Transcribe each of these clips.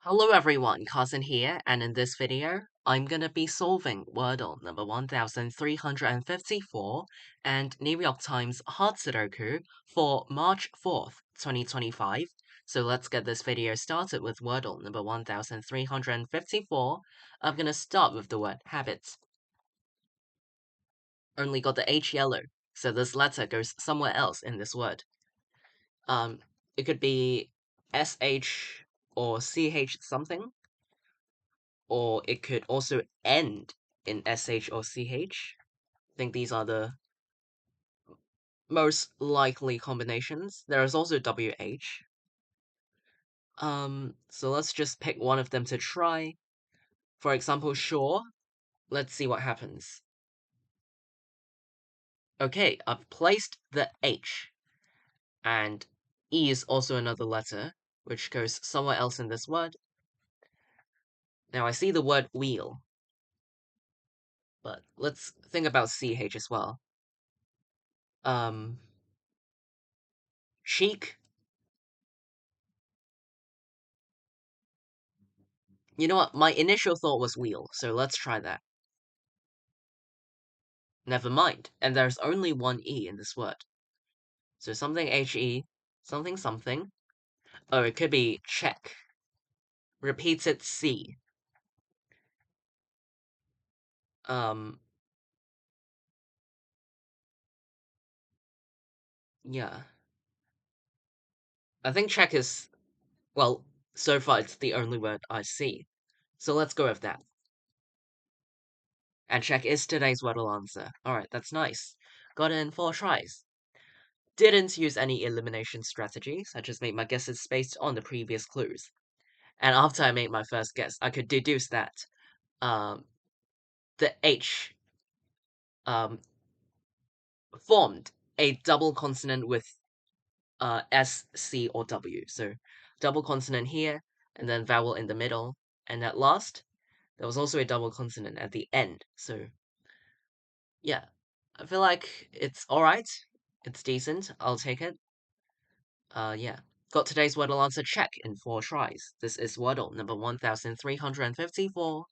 Hello everyone, Cousin here, and in this video, I'm gonna be solving Wordle number 1354 and New York Times Hard Sudoku for March 4th, 2025. So let's get this video started with Wordle number 1354. I'm gonna start with the word habits. Only got the H yellow, so this letter goes somewhere else in this word. It could be SH or CH something. Or it could also end in SH or CH. I think these are the most likely combinations. There is also WH. So let's just pick one of them to try. For example, sure. Let's see what happens. Okay, I've placed the H. And E is also another letter, which goes somewhere else in this word. Now I see the word wheel. But let's think about CH as well. Cheek. You know what? My initial thought was wheel, so let's try that. Never mind. And there's only one E in this word. So something HE, something something. Oh, it could be check. Repeated C. Yeah. I think check is, well, so far it's the only word I see. So let's go with that. And check is today's Wordle answer. Alright, that's nice. Got it in 4 tries. Didn't use any elimination strategies. I just made my guesses based on the previous clues. And after I made my first guess, I could deduce that the H formed a double consonant with S, C, or W. So double consonant here, and then vowel in the middle. And at last, there was also a double consonant at the end. So yeah, I feel like it's alright. It's decent. I'll take it. Yeah. Got today's Wordle answer check in 4 tries. This is Wordle number 1354.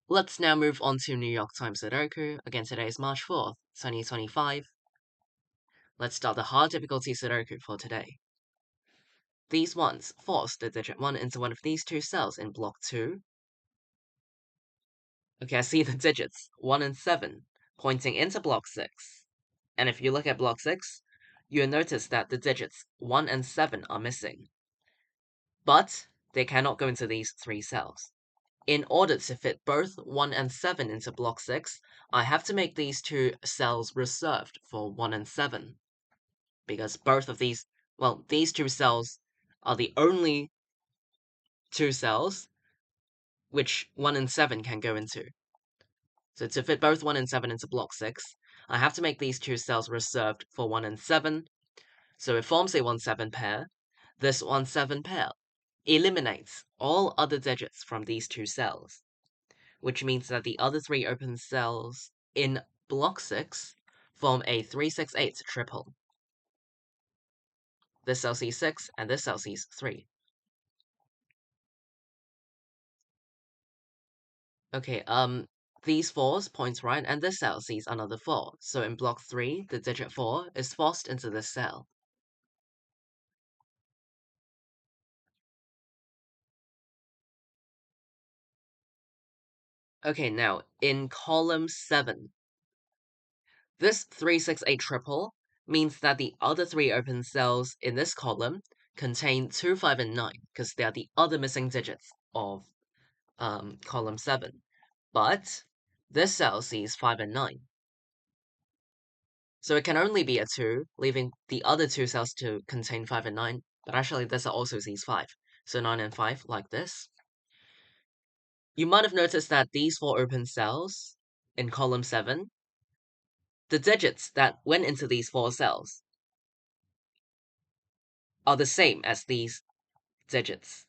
Let's now move on to New York Times Sudoku. Again, today is March 4th, 2025. Let's start the hard difficulty Sudoku for today. These ones force the digit 1 into one of these 2 cells in block 2. Okay, I see the digits 1 and 7 pointing into block 6. And if you look at block 6, you'll notice that the digits 1 and 7 are missing. But they cannot go into these 3 cells. In order to fit both 1 and 7 into block 6, I have to make these 2 cells reserved for 1 and 7. Because both of these, well, these 2 cells are the only 2 cells which 1 and 7 can go into. So to fit both 1 and 7 into block 6, I have to make these 2 cells reserved for 1 and 7. So it forms a 1-7 pair. This 1-7 pair eliminates all other digits from these 2 cells, which means that the other 3 open cells in block 6 form a 3-6-8 triple. This cell sees 6, and this cell sees 3. Okay, these 4s point right, and this cell sees another 4. So in block 3, the digit 4 is forced into this cell. Okay, now, in column 7, this 3-6-8 triple means that the other 3 open cells in this column contain 2, 5, and 9, because they are the other missing digits of column 7. But this cell sees 5 and 9. So it can only be a 2, leaving the other 2 cells to contain 5 and 9, but actually this cell also sees 5. So 9 and 5, like this. You might have noticed that these 4 open cells in column 7, the digits that went into these 4 cells are the same as these digits,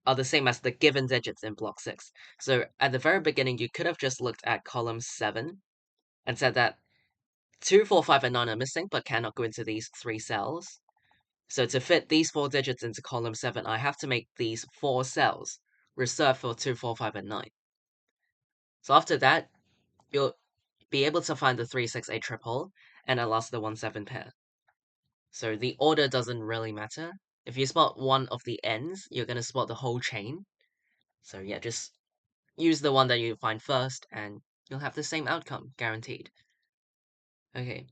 are the same as the given digits in block 6. So at the very beginning, you could have just looked at column 7 and said that 2, 4, 5, and 9 are missing, but cannot go into these 3 cells. So to fit these 4 digits into column 7, I have to make these 4 cells reserved for 2, 4, 5, and 9. So after that, you'll be able to find the 3, 6, 8 triple, and at last the 1, 7 pair. So the order doesn't really matter. If you spot one of the ends, you're going to spot the whole chain. So yeah, just use the one that you find first, and you'll have the same outcome, guaranteed. Okay,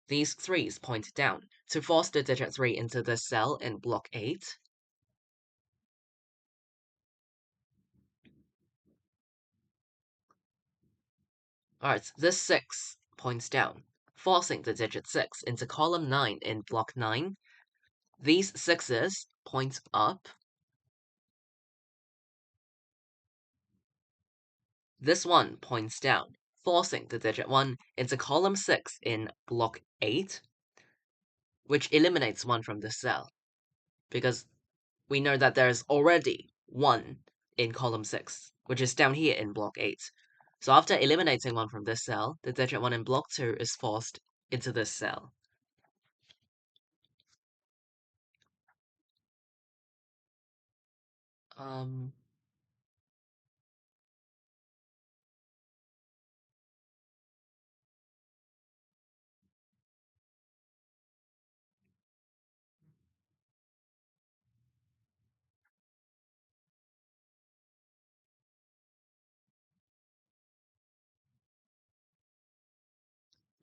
these 3's point down. To force the digit 3 into this cell in block 8, alright, this 6 points down, forcing the digit 6 into column 9 in block 9. These 6's point up. This one points down, forcing the digit 1 into column 6 in block 8, which eliminates 1 from this cell, because we know that there's already 1 in column 6, which is down here in block 8. So after eliminating 1 from this cell, the digit 1 in block 2 is forced into this cell.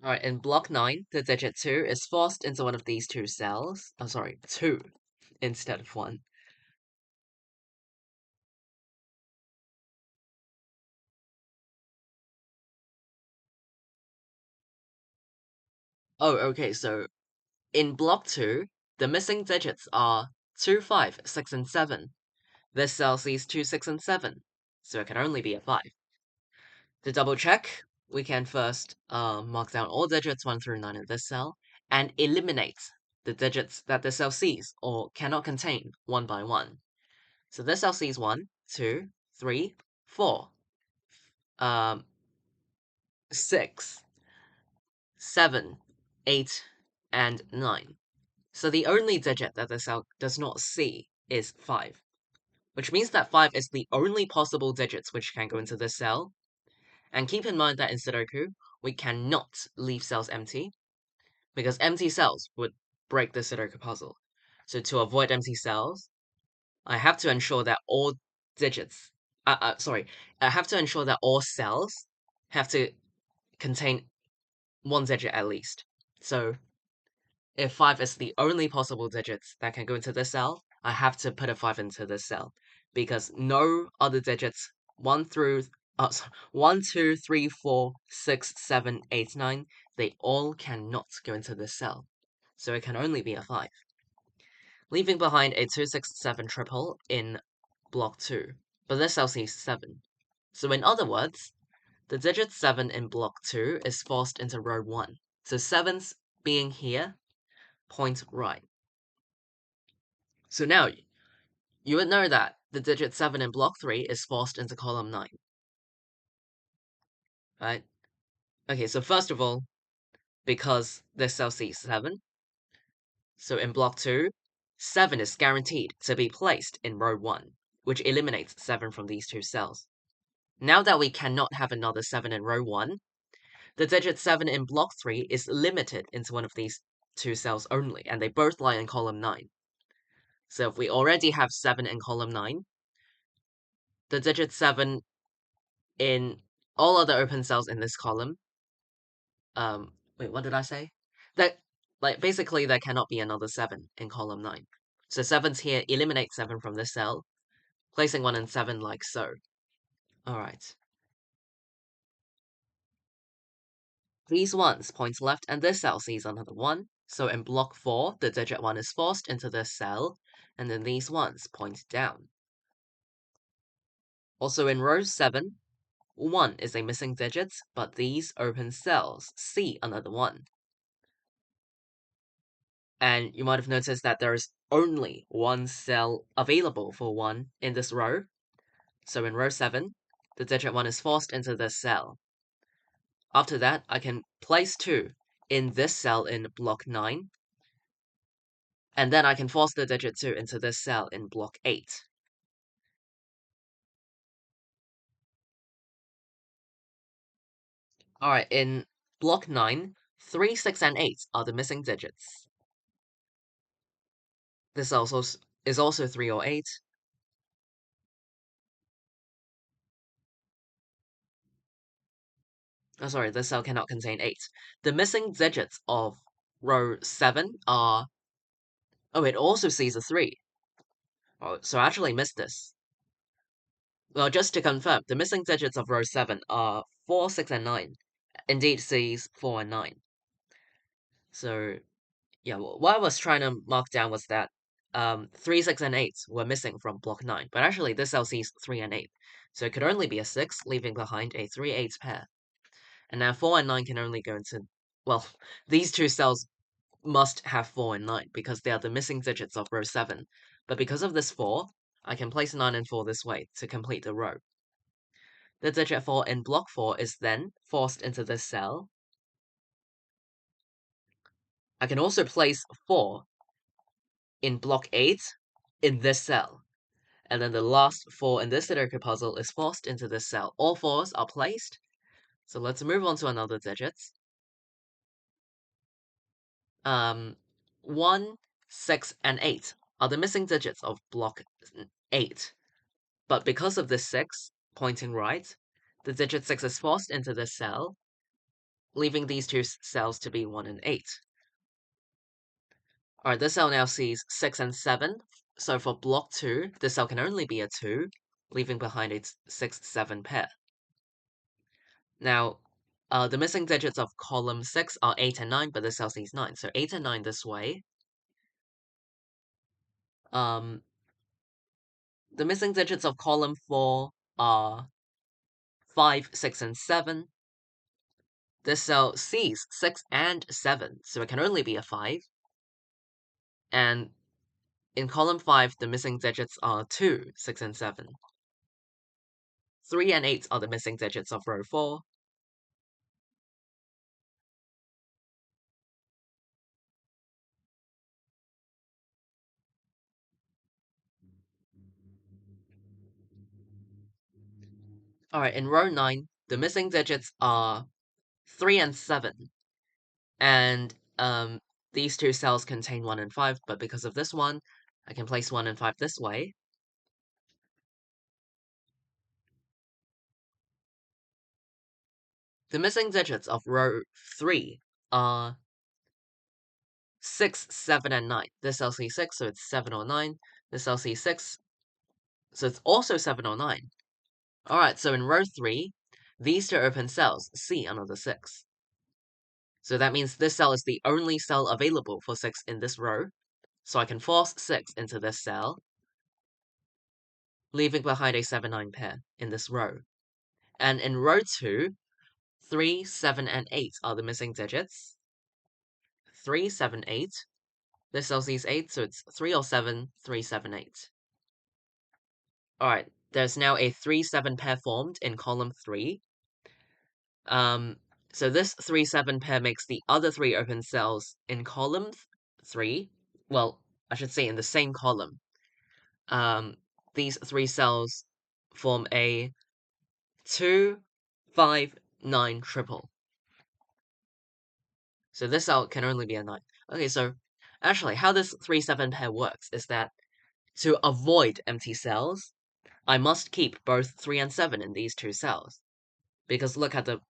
Alright, in block 9, the digit 2 is forced into one of these 2 cells. Oh, sorry, 2 instead of 1. Oh, okay, so in block 2, the missing digits are 2, 5, 6, and 7. This cell sees 2, 6, and 7, so it can only be a 5. To double check, we can first mark down all digits 1 through 9 in this cell, and eliminate the digits that the cell sees or cannot contain one by one. So this cell sees 1, 2, 3, 4, 6, 7, 8, and 9. So the only digit that the cell does not see is 5, which means that 5 is the only possible digits which can go into this cell. And keep in mind that in Sudoku, we cannot leave cells empty, because empty cells would break the Sudoku puzzle. So to avoid empty cells, I have to ensure that all digits, I have to ensure that all cells have to contain one digit at least. So if 5 is the only possible digits that can go into this cell, I have to put a 5 into this cell, because no other digits 1 through 1, 2, 3, 4, 6, 7, 8, 9, they all cannot go into this cell. So it can only be a 5. Leaving behind a 2, 6, 7 triple in block 2. But this cell sees 7. So in other words, the digit 7 in block 2 is forced into row 1. So 7's being here, point right. So now, you would know that the digit 7 in block 3 is forced into column 9. Right? Okay, so first of all, because this cell sees 7, so in block 2, 7 is guaranteed to be placed in row 1, which eliminates 7 from these 2 cells. Now that we cannot have another 7 in row 1, the digit 7 in block 3 is limited into one of these 2 cells only, and they both lie in column 9. So if we already have 7 in column 9, the digit 7 in all other open cells in this column, wait, what did I say? That, like, basically there cannot be another 7 in column 9. So 7's here, eliminate 7 from this cell, placing 1 and 7 like so. Alright. These 1's point left, and this cell sees another 1. So in block 4, the digit 1 is forced into this cell, and then these 1's point down. Also in row 7, 1 is a missing digit, but these open cells see another 1. And you might have noticed that there is only one cell available for 1 in this row. So in row 7, the digit 1 is forced into this cell. After that, I can place 2 in this cell in block 9. And then I can force the digit 2 into this cell in block 8. Alright, in block 9, 3, 6, and 8 are the missing digits. This also is also 3 or 8. Oh, sorry, this cell cannot contain 8. The missing digits of row 7 are... Oh, it also sees a 3. Oh, so I actually missed this. Well, just to confirm, the missing digits of row 7 are 4, 6, and 9. Indeed sees 4 and 9. So, yeah, what I was trying to mark down was that 3, 6, and 8 were missing from block 9. But actually, this cell sees 3 and 8. So it could only be a 6, leaving behind a 3, 8 pair. And now 4 and 9 can only go into... Well, these two cells must have 4 and 9, because they are the missing digits of row 7. But because of this 4, I can place 9 and 4 this way to complete the row. The digit 4 in block 4 is then forced into this cell. I can also place 4 in block 8 in this cell. And then the last 4 in this Sudoku puzzle is forced into this cell. All 4s are placed. So let's move on to another digit. 1, 6, and 8 are the missing digits of block 8. But because of this 6 pointing right, the digit 6 is forced into this cell, leaving these two cells to be 1 and 8. Alright, this cell now sees 6 and 7, so for block 2, this cell can only be a 2, leaving behind its 6, 7 pair. Now, the missing digits of column 6 are 8 and 9, but this cell sees 9, so 8 and 9 this way. The missing digits of column 4 are 5, 6, and 7. This cell sees 6 and 7, so it can only be a 5. And in column 5, the missing digits are 2, 6, and 7. 3 and 8 are the missing digits of row 4. Alright, in row 9, the missing digits are 3 and 7. And these two cells contain 1 and 5, but because of this one, I can place 1 and 5 this way. The missing digits of row 3 are 6, 7, and 9. This cell sees 6, so it's 7 or 9. This cell sees 6, so it's also 7 or 9. Alright, so in row 3, these two open cells see another 6. So that means this cell is the only cell available for 6 in this row. So I can force 6 into this cell, leaving behind a 7, 9 pair in this row. And in row 2, 3, 7, and 8 are the missing digits. 3, 7, 8. This cell sees 8, so it's 3 or 7, 3, 7, 8. Alright, there's now a 3, 7 pair formed in column 3. So this 3, 7 pair makes the other 3 open cells in column 3. Well, I should say in the same column. These 3 cells form a 2, 5, 9 triple. So this cell can only be a 9. Okay, so actually how this 3, 7 pair works is that to avoid empty cells, I must keep both 3 and 7 in these two cells. Because look at the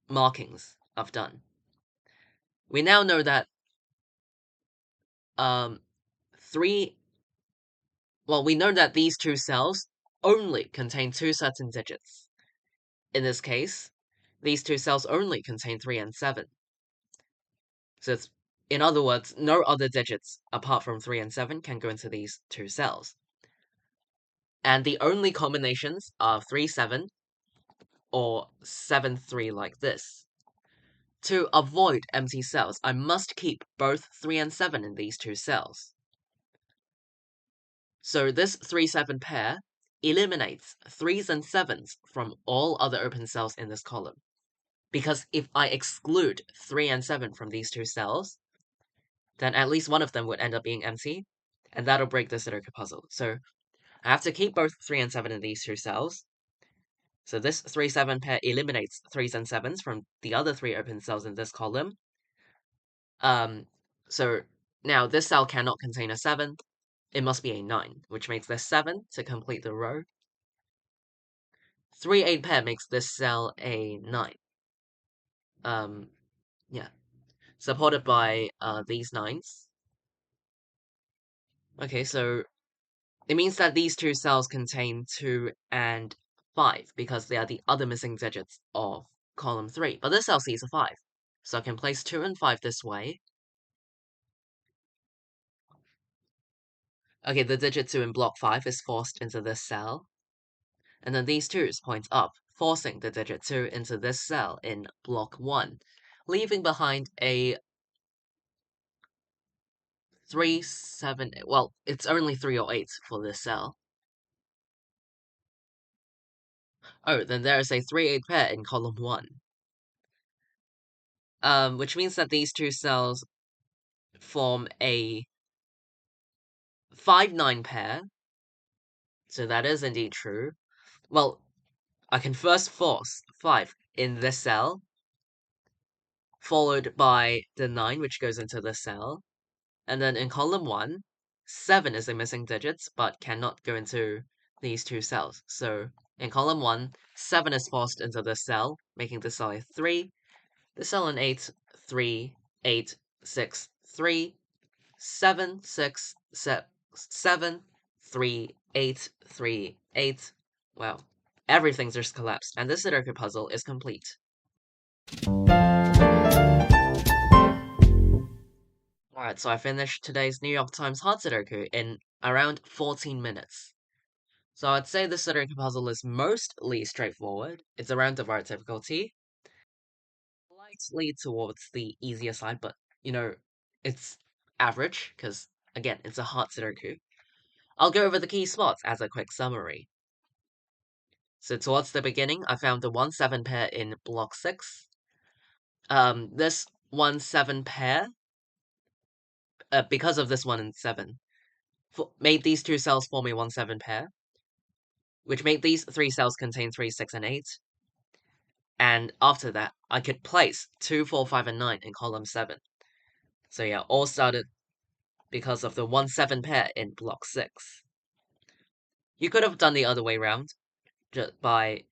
markings I've done. We now know that 3... Well, we know that these two cells only contain 2 certain digits. In this case, these two cells only contain 3 and 7. So it's, in other words, no other digits apart from 3 and 7 can go into these two cells. And the only combinations are 3, 7, or 7, 3 like this. To avoid empty cells, I must keep both 3 and 7 in these two cells. So this 3, 7 pair eliminates 3s and 7s from all other open cells in this column. Because if I exclude 3 and 7 from these two cells, then at least one of them would end up being empty, and that'll break the Sudoku puzzle. So I have to keep both 3 and 7 in these two cells. So this 3-7 pair eliminates 3s and 7s from the other 3 open cells in this column. So now this cell cannot contain a 7. It must be a 9, which makes this 7 to complete the row. 3-8 pair makes this cell a 9. Yeah. Supported by these 9s. Okay, so it means that these two cells contain 2 and 5, because they are the other missing digits of column 3. But this cell sees a 5, so I can place 2 and 5 this way. Okay, the digit 2 in block 5 is forced into this cell. And then these 2's point up, forcing the digit 2 into this cell in block 1, leaving behind a 3, 7, well, it's only 3 or 8 for this cell. Oh, then there is a 3-8 pair in column 1. Which means that these two cells form a 5-9 pair. So that is indeed true. Well, I can first force 5 in this cell, followed by the 9, which goes into this cell. And then in column 1, 7 is a missing digit, but cannot go into these two cells. So in column 1, 7 is forced into this cell, making this cell a 3. The cell in 8, 3, 8, 6, 3, 7, 6, 7, 3, 8, 3, 8. Wow. Everything's just collapsed, and this Sudoku puzzle is complete. Alright, so I finished today's New York Times hard Sudoku in around 14 minutes. So I'd say the Sudoku puzzle is mostly straightforward. It's around the right difficulty. Slightly towards the easier side, but, it's average, because, again, it's a hard Sudoku. I'll go over the key spots as a quick summary. So towards the beginning, I found the 1-7 pair in block 6. This 1-7 pair, because of this 1 and 7, made these two cells form a 1-7 pair, which made these 3 cells contain 3, 6, and 8. And after that, I could place 2, 4, 5, and 9 in column 7. So yeah, all started because of the 1-7 pair in block 6. You could have done the other way around, just by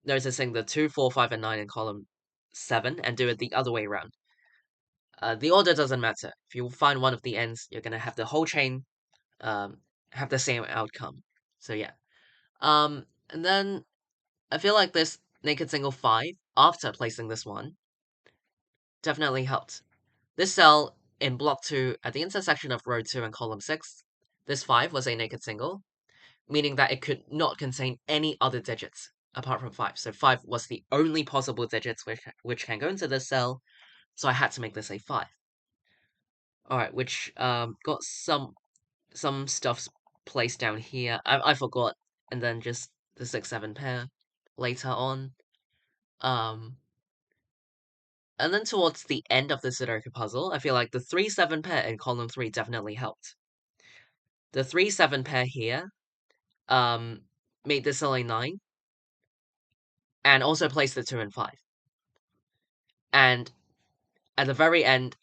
noticing the 2, 4, 5, and 9 in column 7 and do it the other way around. The order doesn't matter. If you find one of the ends, you're gonna have the whole chain have the same outcome. So yeah. And then I feel like this naked single 5, after placing this one, definitely helped. This cell in block 2, at the intersection of row 2 and column 6, this 5 was a naked single, meaning that it could not contain any other digits apart from 5. So 5 was the only possible digits which can go into this cell, so I had to make this a 5. Alright, which got some stuff placed down here. I forgot, and then just the 6-7 pair later on. And then towards the end of the Sudoku puzzle, I feel like the 3-7 pair in column 3 definitely helped. The 3-7 pair here made this cell a 9, and also placed the 2 and 5. And at the very end,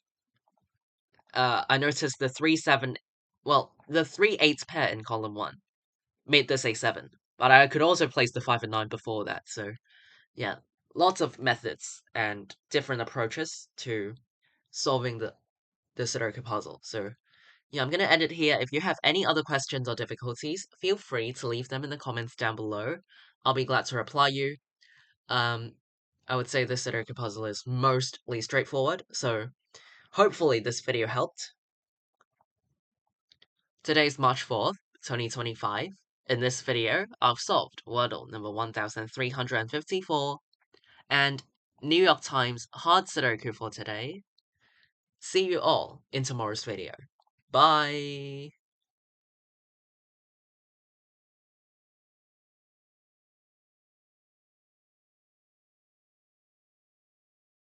I noticed the 3-7, well, the 3-8 pair in column 1 made this a 7. But I could also place the 5 and 9 before that, so yeah. Lots of methods and different approaches to solving the Sudoku puzzle. So yeah, I'm gonna end it here. If you have any other questions or difficulties, feel free to leave them in the comments down below. I'll be glad to reply you. I would say this Sudoku puzzle is mostly straightforward, so hopefully this video helped. Today's March 4th, 2025. In this video, I've solved Wordle number 1354 and New York Times hard Sudoku for today. See you all in tomorrow's video. Bye!